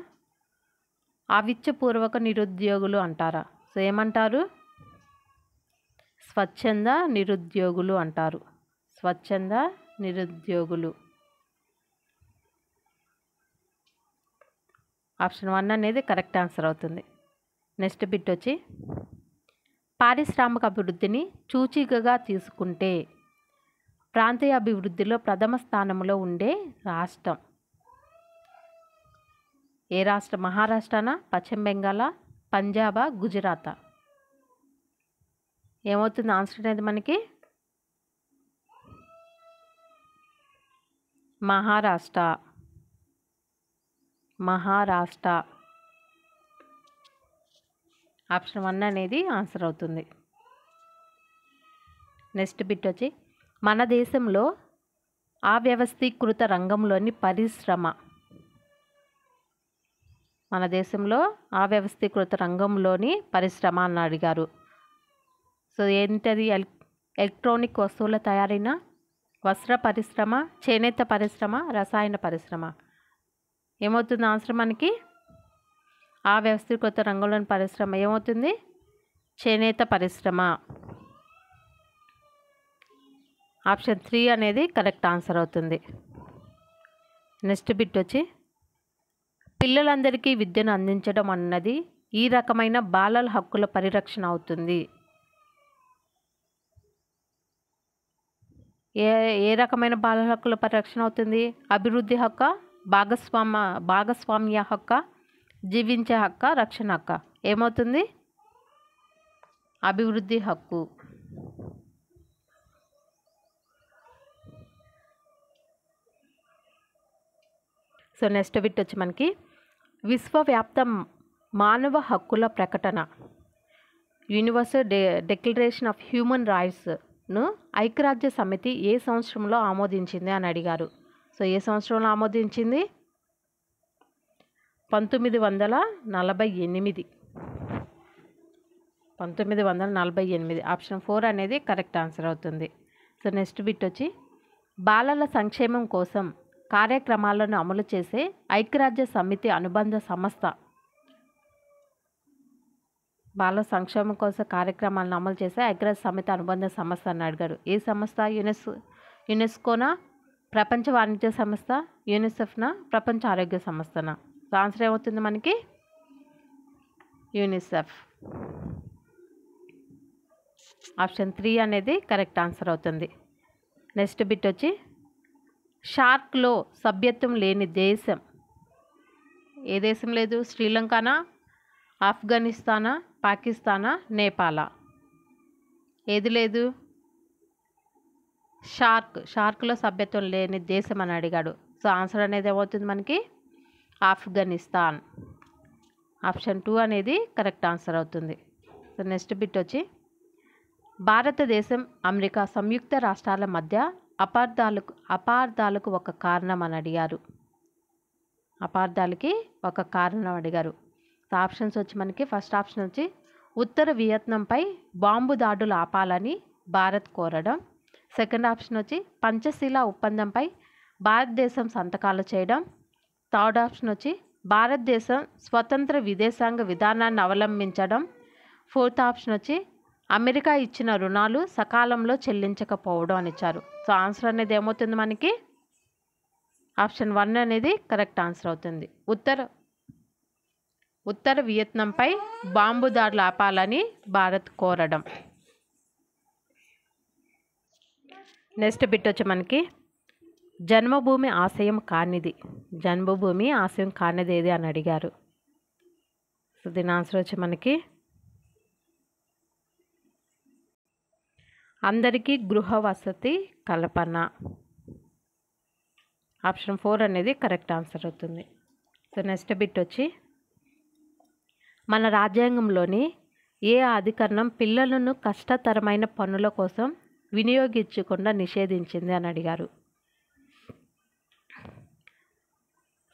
ఆవిత్యపూర్వక నిరుద్యోగులు అంటారా? సో ఏమంటారు? స్వచ్ఛంద నిరుద్యోగులు అంటారు. స్వచ్ఛంద నిరుద్యోగులు. ఆప్షన్ 1 అనేది కరెక్ట్ ఆన్సర్ అవుతుంది. నెక్స్ట్ బిట్ వచ్చి పారిశ్రామిక అభివృద్ధిని సూచికగా తీసుకుంటే ప్రాంతీయ అభివృద్ధిలో ప్రథమ స్థానంలో ఉండే రాష్ట్రం? ఏ రాష్ట్రం? మహారాష్ట్రనా, పశ్చిమ బెంగాలా, పంజాబా, గుజరాతా? ఏమవుతుంది ఆన్సర్ అనేది మనకి? మహారాష్ట్ర. మహారాష్ట్ర ఆప్షన్ 1 అనేది ఆన్సర్ అవుతుంది. నెక్స్ట్ బిట్ వచ్చి మన దేశంలో అవ్యవస్థీకృత రంగంలోని పరిశ్రమ. మన దేశంలో అవ్యవస్థీకృత రంగంలోని పరిశ్రమ అని అడిగారు. సో ఏంటది? ఎలక్ట్రానిక్ వస్తువుల తయారీన, వస్త్ర పరిశ్రమ, చేనేత పరిశ్రమ, రసాయన పరిశ్రమ? ఏమవుతుంది ఆన్సర్ మనకి? అవ్యవస్థీకృత రంగంలోని పరిశ్రమ ఏమవుతుంది? చేనేత పరిశ్రమ. ఆప్షన్ 3 అనేది కరెక్ట్ ఆన్సర్ అవుతుంది. నెక్స్ట్ బిట్ వచ్చి పిల్లలందరికీ విద్యను అందించడం అన్నది ఈ రకమైన బాలల హక్కుల పరిరక్షణ అవుతుంది. ఏ రకమైన బాలల హక్కుల పరిరక్షణ అవుతుంది? అభివృద్ధి హక్క, భాగస్వామ్య హక్క, జీవించే హక్క, రక్షణ హక్క? ఏమవుతుంది? అభివృద్ధి హక్కు. సో నెక్స్ట్ బిట్ వచ్చి మనకి విశ్వవ్యాప్త మానవ హక్కుల ప్రకటన, యూనివర్సల్ డిక్లరేషన్ ఆఫ్ హ్యూమన్ రైట్స్ను ఐక్యరాజ్య సమితి ఏ సంవత్సరంలో ఆమోదించింది అని అడిగారు. సో ఏ సంవత్సరంలో ఆమోదించింది? 1948. 1948. ఆప్షన్ 4 అనేది కరెక్ట్ ఆన్సర్ అవుతుంది. సో నెక్స్ట్ బిట్ వచ్చి బాలల సంక్షేమం కోసం కార్యక్రమాలను అమలు చేసే ఐక్యరాజ్య సమితి అనుబంధ సంస్థ. బాలల సంక్షేమం కోసం కార్యక్రమాలను అమలు చేసే ఐక్యరాజ్య సమితి అనుబంధ సంస్థ అని అడిగారు. ఏ సంస్థ? యునెస్కోనా, ప్రపంచ వాణిజ్య సంస్థ, యూనిసెఫ్నా, ప్రపంచ ఆరోగ్య సంస్థనా? సో ఆన్సర్ ఏమవుతుంది మనకి? యూనిసెఫ్. ఆప్షన్ 3 అనేది కరెక్ట్ ఆన్సర్ అవుతుంది. నెక్స్ట్ బిట్ వచ్చి షార్క్లో సభ్యత్వం లేని దేశం? ఏ దేశం లేదు? శ్రీలంకనా, ఆఫ్ఘనిస్తానా, పాకిస్తానా, నేపాలా? ఏది లేదు? షార్క్లో సభ్యత్వం లేని దేశం అని అడిగాడు. సో ఆన్సర్ అనేది ఏమవుతుంది మనకి? ఆఫ్ఘనిస్తాన్. ఆప్షన్ 2 అనేది కరెక్ట్ ఆన్సర్ అవుతుంది. సో నెక్స్ట్ బిట్ వచ్చి భారతదేశం, అమెరికా సంయుక్త రాష్ట్రాల మధ్య అపార్థాలకు ఒక కారణం అని అడిగారు. అపార్థాలకి ఒక కారణం అడిగారు. సో ఆప్షన్స్ వచ్చి మనకి ఫస్ట్ ఆప్షన్ వచ్చి ఉత్తర వియత్నాంపై బాంబు దాడులు ఆపాలని భారత్ కోరడం. సెకండ్ ఆప్షన్ వచ్చి పంచశీల ఒప్పందంపై భారతదేశం సంతకాలు చేయడం. థర్డ్ ఆప్షన్ వచ్చి భారతదేశం స్వతంత్ర విదేశాంగ విధానాన్ని అవలంబించడం. ఫోర్త్ ఆప్షన్ వచ్చి అమెరికా ఇచ్చిన రుణాలు సకాలంలో చెల్లించకపోవడం అని ఇచ్చారు. సో ఆన్సర్ అనేది ఏమవుతుంది మనకి? ఆప్షన్ 1 అనేది కరెక్ట్ ఆన్సర్ అవుతుంది. ఉత్తర వియత్నాంపై బాంబు దాడులు ఆపాలని భారత్ కోరడం. నెక్స్ట్ బిట్ వచ్చి మనకి జన్మభూమి ఆశయం కానిది ఏది అని అడిగారు. సో దీని ఆన్సర్ వచ్చి మనకి అందరికీ గృహ వసతి కల్పన. ఆప్షన్ 4 అనేది కరెక్ట్ ఆన్సర్ అవుతుంది. సో నెక్స్ట్ బిట్ వచ్చి మన రాజ్యాంగంలోని ఏ అధికరణం పిల్లలను కష్టతరమైన పనుల కోసం వినియోగించకుండా నిషేధించింది అని అడిగారు.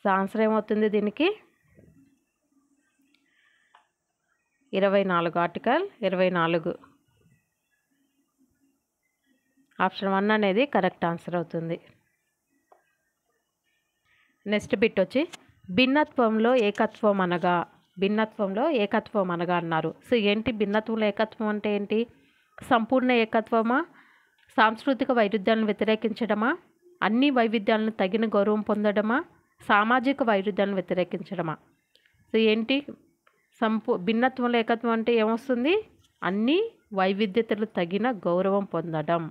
సో ఆన్సర్ ఏమవుతుంది దీనికి? 24. ఆర్టికల్ 24. ఆప్షన్ 1 అనేది కరెక్ట్ ఆన్సర్ అవుతుంది. నెక్స్ట్ బిట్ వచ్చి భిన్నత్వంలో ఏకత్వం అనగా అన్నారు. సో ఏంటి భిన్నత్వంలో ఏకత్వం అంటే ఏంటి? సంపూర్ణ ఏకత్వమా, సాంస్కృతిక వైరుధ్యాలను వ్యతిరేకించడమా, అన్ని వైవిధ్యాలను తగిన గౌరవం పొందడమా, సామాజిక వైరుధ్యాలను వ్యతిరేకించడమా? సో ఏంటి భిన్నత్వంలో ఏకత్వం అంటే ఏమొస్తుంది? అన్ని వైవిధ్యతలు తగిన గౌరవం పొందడం.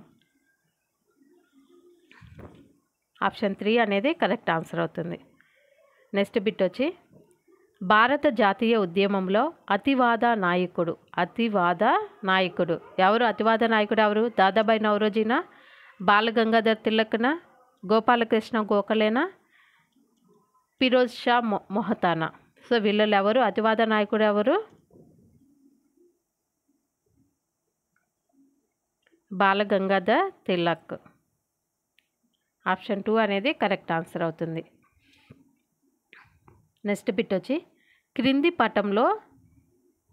ఆప్షన్ 3 అనేది కరెక్ట్ ఆన్సర్ అవుతుంది. నెక్స్ట్ బిట్ వచ్చి భారత జాతీయ ఉద్యమంలో అతివాద నాయకుడు ఎవరు? అతివాద నాయకుడు ఎవరు? దాదాబాయి నౌరోజీనా, బాల గంగాధర్ తిలక్నా, గోపాలకృష్ణ గోఖలేనా, ఫిరోజ్ షా మొహతానా? సో వీళ్ళలో ఎవరు అతివాద నాయకుడు? ఎవరు? బాల గంగాధర్ తిలక్. ఆప్షన్ 2 అనేది కరెక్ట్ ఆన్సర్ అవుతుంది. నెక్స్ట్ బిట్ వచ్చి క్రింది పటంలో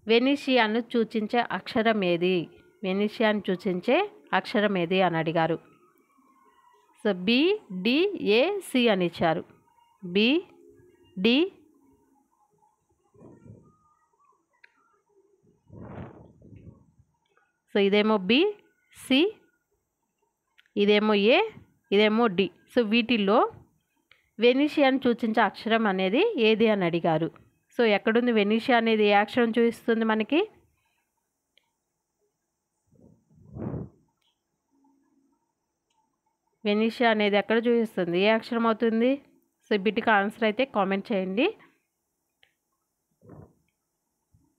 వెనీషియాను సూచించే అక్షరం ఏది? వెనీషియాను సూచించే అక్షరం ఏది అని అడిగారు. సో బి, డి, ఏ, సి అని ఇచ్చారు. బి, డి, సో ఇదేమో బి, సి, ఇదేమో ఏ, ఇదేమో డి. సో వీటిల్లో వెనీషియాను సూచించే అక్షరం అనేది ఏది అని అడిగారు. సో ఎక్కడుంది వెనీషియా అనేది? ఏ అక్షరం చూపిస్తుంది మనకి? వెనీషియా అనేది ఎక్కడ చూపిస్తుంది? ఏ అక్షరం అవుతుంది? సో బిట్కి ఆన్సర్ అయితే కామెంట్ చేయండి.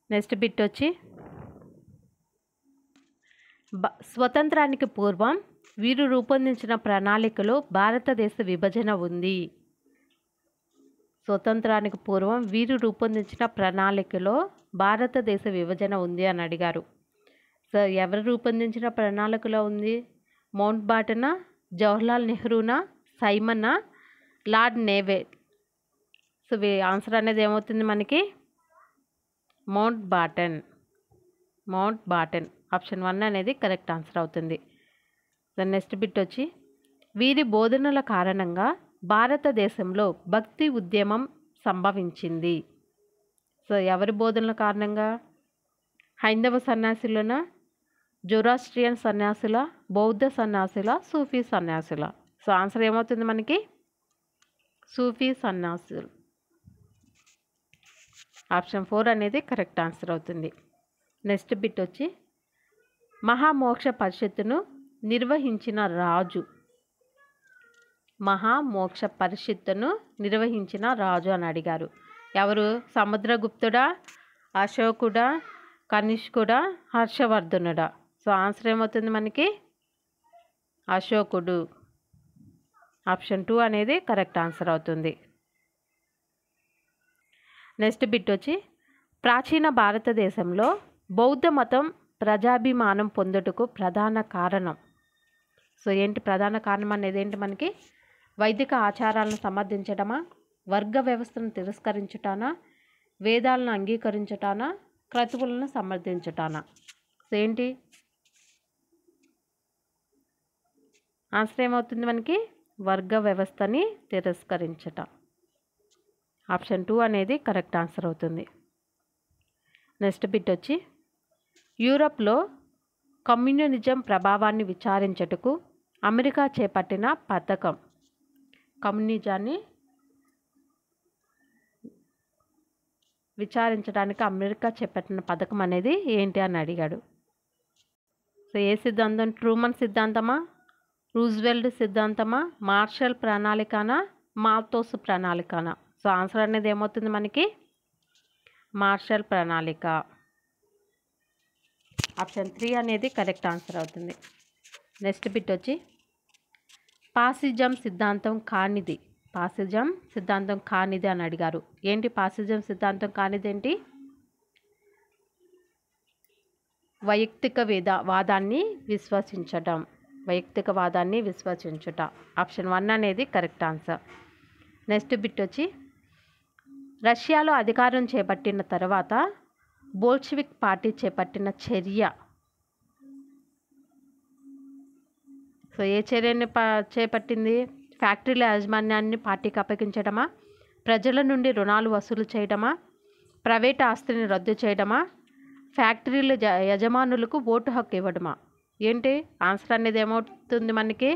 నెక్స్ట్ బిట్ వచ్చి స్వతంత్రానికి పూర్వం వీరు రూపొందించిన ప్రణాళికలో భారతదేశ విభజన ఉంది. స్వతంత్రానికి పూర్వం వీరు రూపొందించిన ప్రణాళికలో భారతదేశ విభజన ఉంది అని అడిగారు. సో ఎవరు రూపొందించిన ప్రణాళికలో ఉంది? మౌంట్ బాటనా, జవహర్లాల్ నెహ్రూనా, సైమనా, లార్డ్ నేవెల్? సో ఆన్సర్ అనేది ఏమవుతుంది మనకి? Mountbatten. ఆప్షన్ 1 అనేది కరెక్ట్ ఆన్సర్ అవుతుంది. నెక్స్ట్ బిట్ వచ్చి వీరి బోధనల కారణంగా భారతదేశంలో భక్తి ఉద్యమం సంభవించింది. సో ఎవరి బోధనల కారణంగా? హైందవ సన్యాసులనా, జొరాస్ట్రియన్ సన్యాసుల, బౌద్ధ సన్యాసుల, సూఫీ సన్యాసుల? సో ఆన్సర్ ఏమవుతుంది మనకి? సూఫీ సన్యాసులు. ఆప్షన్ 4 అనేది కరెక్ట్ ఆన్సర్ అవుతుంది. నెక్స్ట్ బిట్ వచ్చి మహామోక్ష పరిషత్తును నిర్వహించిన రాజు. మహామోక్ష పరిషత్తును నిర్వహించిన రాజు అని అడిగారు. ఎవరు? సముద్రగుప్తుడా, అశోకుడా, కనిష్కుడా, హర్షవర్ధనుడా? సో ఆన్సర్ ఏమవుతుంది మనకి? అశోకుడు. ఆప్షన్ 2 అనేది కరెక్ట్ ఆన్సర్ అవుతుంది. నెక్స్ట్ బిట్ వచ్చి ప్రాచీన భారతదేశంలో బౌద్ధ మతం ప్రజాభిమానం పొందుటకు ప్రధాన కారణం. సో ఏంటి ప్రధాన కారణం అనేది? ఏంటి మనకి? వైదిక ఆచారాలను సమర్థించడమా, వర్గ వ్యవస్థను తిరస్కరించుటానా, వేదాలను అంగీకరించుటానా, క్రతువులను సమర్థించుటానా? సో ఏంటి ఆన్సర్ ఏమవుతుంది మనకి? వర్గ వ్యవస్థని తిరస్కరించట. ఆప్షన్ 2 అనేది కరెక్ట్ ఆన్సర్ అవుతుంది. నెక్స్ట్ బిట్ వచ్చి యూరప్లో కమ్యూనిజం ప్రభావాన్ని విచారించుటకు అమెరికా చేపట్టిన పథకం. కమ్యూనిజాన్ని విచారించడానికి అమెరికా చేపట్టిన పథకం అనేది ఏంటి అని అడిగాడు. సో ఏ సిద్ధాంతం? ట్రూమన్ సిద్ధాంతమా, రూజ్వెల్ట్ సిద్ధాంతమా, మార్షల్ ప్రణాళికనా, మాల్తోస్ ప్రణాళికనా? సో ఆన్సర్ అనేది ఏమవుతుంది మనకి? మార్షల్ ప్రణాళిక. ఆప్షన్ 3 అనేది కరెక్ట్ ఆన్సర్ అవుతుంది. నెక్స్ట్ బిట్ వచ్చి పాసిజం సిద్ధాంతం కానిది అని అడిగారు. ఏంటి పాసిజం సిద్ధాంతం కానిది ఏంటి? వైయక్తికవాదాన్ని విశ్వసించుట. ఆప్షన్ 1 అనేది కరెక్ట్ ఆన్సర్. నెక్స్ట్ బిట్ వచ్చి రష్యాలో అధికారం చేపట్టిన తర్వాత బోల్షివిక్ పార్టీ చేపట్టిన చర్య. సో ఏ చర్యని చేపట్టింది? ఫ్యాక్టరీల యాజమాన్యాన్ని పార్టీకి అప్పగించడమా, ప్రజల నుండి రుణాలు వసూలు చేయడమా, ప్రైవేట్ ఆస్తిని రద్దు చేయడమా, ఫ్యాక్టరీల యజమానులకు ఓటు హక్కు ఇవ్వడమా? ఏంటి ఆన్సర్ అనేది ఏమవుతుంది మనకి?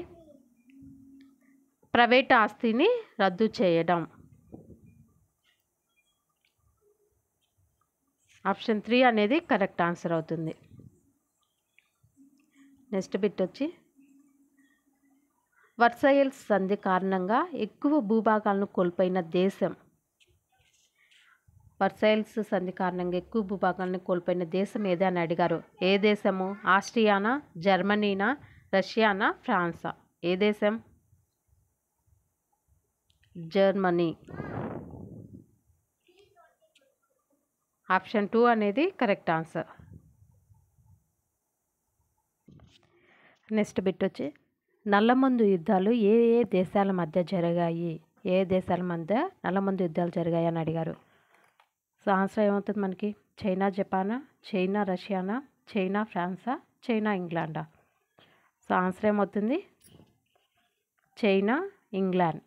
ప్రైవేట్ ఆస్తిని రద్దు చేయడం. ఆప్షన్ 3 అనేది కరెక్ట్ ఆన్సర్ అవుతుంది. నెక్స్ట్ బిట్ వచ్చి వర్సైల్స్ సంధి కారణంగా ఎక్కువ భూభాగాలను కోల్పోయిన దేశం. వర్సైల్స్ సంధి కారణంగా ఎక్కువ భూభాగాలను కోల్పోయిన దేశం ఏది అని అడిగారు. ఏ దేశము? ఆస్ట్రియానా, జర్మనీనా, రష్యానా, ఫ్రాన్సా? ఏ దేశం? జర్మనీ. ఆప్షన్ 2 అనేది కరెక్ట్ ఆన్సర్. నెక్స్ట్ బిట్ వచ్చి నల్లమందు యుద్ధాలు ఏ ఏ దేశాల మధ్య జరిగాయి? ఏ దేశాల మధ్య నల్లమందు యుద్ధాలు జరిగాయి అని అడిగారు. సో ఆన్సర్ ఏమవుతుంది మనకి? చైనా జపానా, చైనా రష్యానా, చైనా ఫ్రాన్సా, చైనా ఇంగ్లాండా? సో ఆన్సర్ ఏమవుతుంది? China England.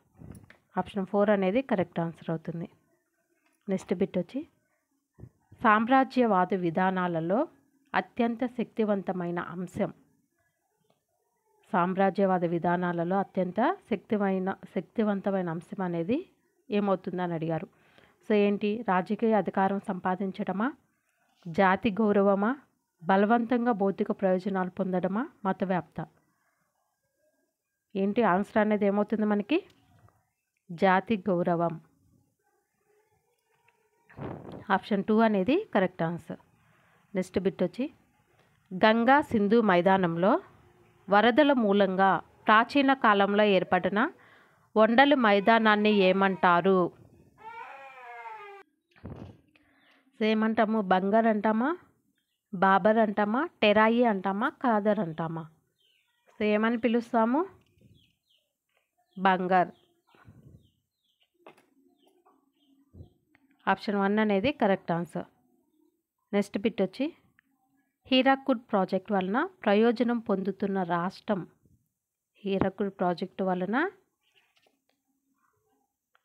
ఆప్షన్ 4 అనేది కరెక్ట్ ఆన్సర్ అవుతుంది. నెక్స్ట్ బిట్ వచ్చి సామ్రాజ్యవాద విధానాలలో అత్యంత శక్తివంతమైన అంశం. సామ్రాజ్యవాద విధానాలలో అత్యంత శక్తివంతమైన అంశం అనేది ఏమవుతుందని అడిగారు. సో ఏంటి? రాజకీయ అధికారం సంపాదించడమా, జాతి గౌరవమా, బలవంతంగా భౌతిక ప్రయోజనాలు పొందడమా, మతవ్యాప్త? ఏంటి ఆన్సర్ అనేది ఏమవుతుంది మనకి? జాతి గౌరవం. ఆప్షన్ 2 అనేది కరెక్ట్ ఆన్సర్. నెక్స్ట్ బిట్ వచ్చి గంగా సింధు మైదానంలో వరదల మూలంగా ప్రాచీన కాలంలో ఏర్పడిన వండలి మైదానాన్ని ఏమంటారు? ఏమంటాము? బంగర్ అంటామా, బాబర్ అంటామా, టెరాయి అంటామా, ఖాదర్ అంటామా? సో ఏమని పిలుస్తాము? బంగర్. ఆప్షన్ 1 అనేది కరెక్ట్ ఆన్సర్. నెక్స్ట్ బిట్ వచ్చి హీరాకుడ్ ప్రాజెక్ట్ వలన ప్రయోజనం పొందుతున్న రాష్ట్రం. హీరాకుడ్ ప్రాజెక్టు వలన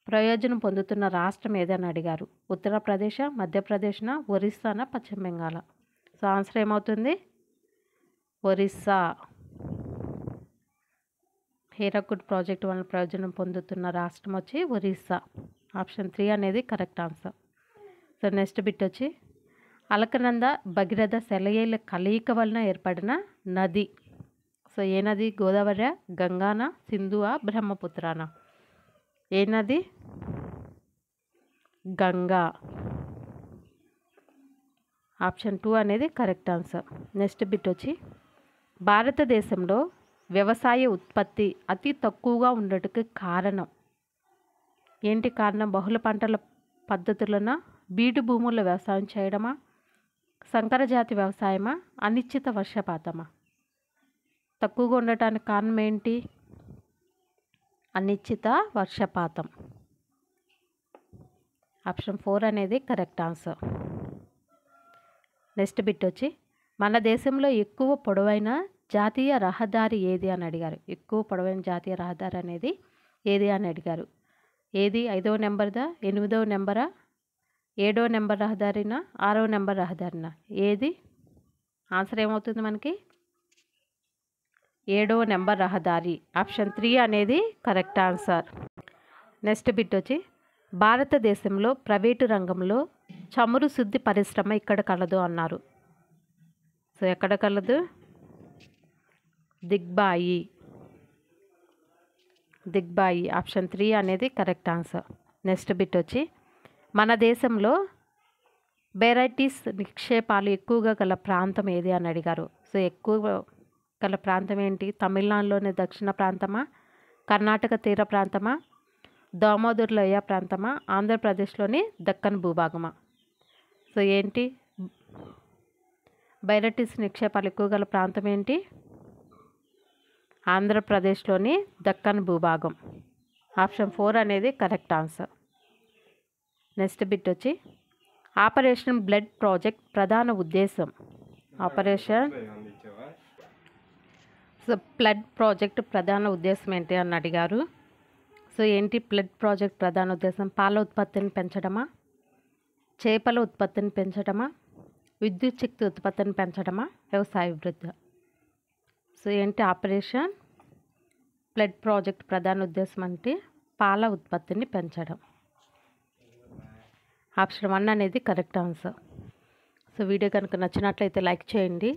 ప్రయోజనం పొందుతున్న రాష్ట్రం ఏదని అడిగారు. ఉత్తరప్రదేశ్, మధ్యప్రదేశ్నా, ఒరిస్సానా, పశ్చిమ బెంగాల్? సో ఆన్సర్ ఏమవుతుంది? ఒరిస్సా. హీరాకుడ్ ప్రాజెక్టు వలన ప్రయోజనం పొందుతున్న రాష్ట్రం వచ్చి ఒరిస్సా. ఆప్షన్ 3 అనేది correct answer. So next bit వచ్చి అలకనంద, భగీరథ, సెలయేళ్ళ కలయిక వలన ఏర్పడిన నది. సో ఏ నది? గోదావరి, గంగానా, సింధువా, బ్రహ్మపుత్రానా? ఏ నది? గంగా. ఆప్షన్ 2 అనేది కరెక్ట్ ఆన్సర్. నెక్స్ట్ బిట్ వచ్చి భారతదేశంలో వ్యవసాయ ఉత్పత్తి అతి తక్కువగా ఉండటానికి కారణం. ఏంటి కారణం? బహుళ పంటల పద్ధతులన, బీడు భూముల్లో వ్యవసాయం చేయడమా, సంకరజాతి వ్యవసాయమా, అనిశ్చిత వర్షపాతమా? తక్కువగా ఉండటానికి కారణం ఏంటి? అనిశ్చిత వర్షపాతం. ఆప్షన్ 4 అనేది కరెక్ట్ ఆన్సర్. నెక్స్ట్ బిట్ వచ్చి మన దేశంలో ఎక్కువ పొడవైన జాతీయ రహదారి ఏది అని అడిగారు. ఎక్కువ పొడవైన జాతీయ రహదారి అనేది ఏది అని అడిగారు. ఏది? 5వ నెంబర్దా, 8వ నెంబరా, 7వ నెంబర్ రహదారినా, 6వ నెంబర్ రహదారినా? ఏది? ఆన్సర్ ఏమవుతుంది మనకి? 7వ నెంబర్ రహదారి. ఆప్షన్ 3 అనేది కరెక్ట్ ఆన్సర్. నెక్స్ట్ బిట్ వచ్చి భారతదేశంలో ప్రైవేటు రంగంలో చమురు శుద్ధి పరిశ్రమ ఇక్కడ కలదు అన్నారు. సో ఎక్కడ కలదు? దిగ్బాయి. ఆప్షన్ 3 అనేది కరెక్ట్ ఆన్సర్. నెక్స్ట్ బిట్ వచ్చి మన దేశంలో బెరైటీస్ నిక్షేపాలు ఎక్కువగా గల ప్రాంతం ఏది అని అడిగారు. సో ఎక్కువ గల ప్రాంతం ఏంటి? తమిళనాడులోని దక్షిణ ప్రాంతమా, కర్ణాటక తీర ప్రాంతమా, దామోదర్ లోయ ప్రాంతమా, ఆంధ్రప్రదేశ్లోని దక్కన్ భూభాగమా? సో ఏంటి? బెరైటీస్ నిక్షేపాలు ఎక్కువ గల ప్రాంతం ఏంటి? ఆంధ్రప్రదేశ్లోని దక్కన్ భూభాగం. ఆప్షన్ 4 అనేది కరెక్ట్ ఆన్సర్. నెక్స్ట్ బిట్ వచ్చి ఆపరేషన్ బ్లడ్ ప్రాజెక్ట్ ప్రధాన ఉద్దేశం. బ్లడ్ ప్రాజెక్ట్ ప్రధాన ఉద్దేశం ఏంటి అని అడిగారు. సో ఏంటి బ్లడ్ ప్రాజెక్ట్ ప్రధాన ఉద్దేశం? పాల ఉత్పత్తిని పెంచడమా, చేపల ఉత్పత్తిని పెంచడమా, విద్యుత్ శక్తి ఉత్పత్తిని పెంచడమా, వ్యవసాయ వృద్ధి? సో ఏంటి ఆపరేషన్ బ్లడ్ ప్రాజెక్ట్ ప్రధాన ఉద్దేశం అంటే పాల ఉత్పత్తిని పెంచడం. ఆప్షన్ 1 అనేది కరెక్ట్ ఆన్సర్. సో వీడియో కనుక నచ్చినట్లయితే లైక్ చేయండి.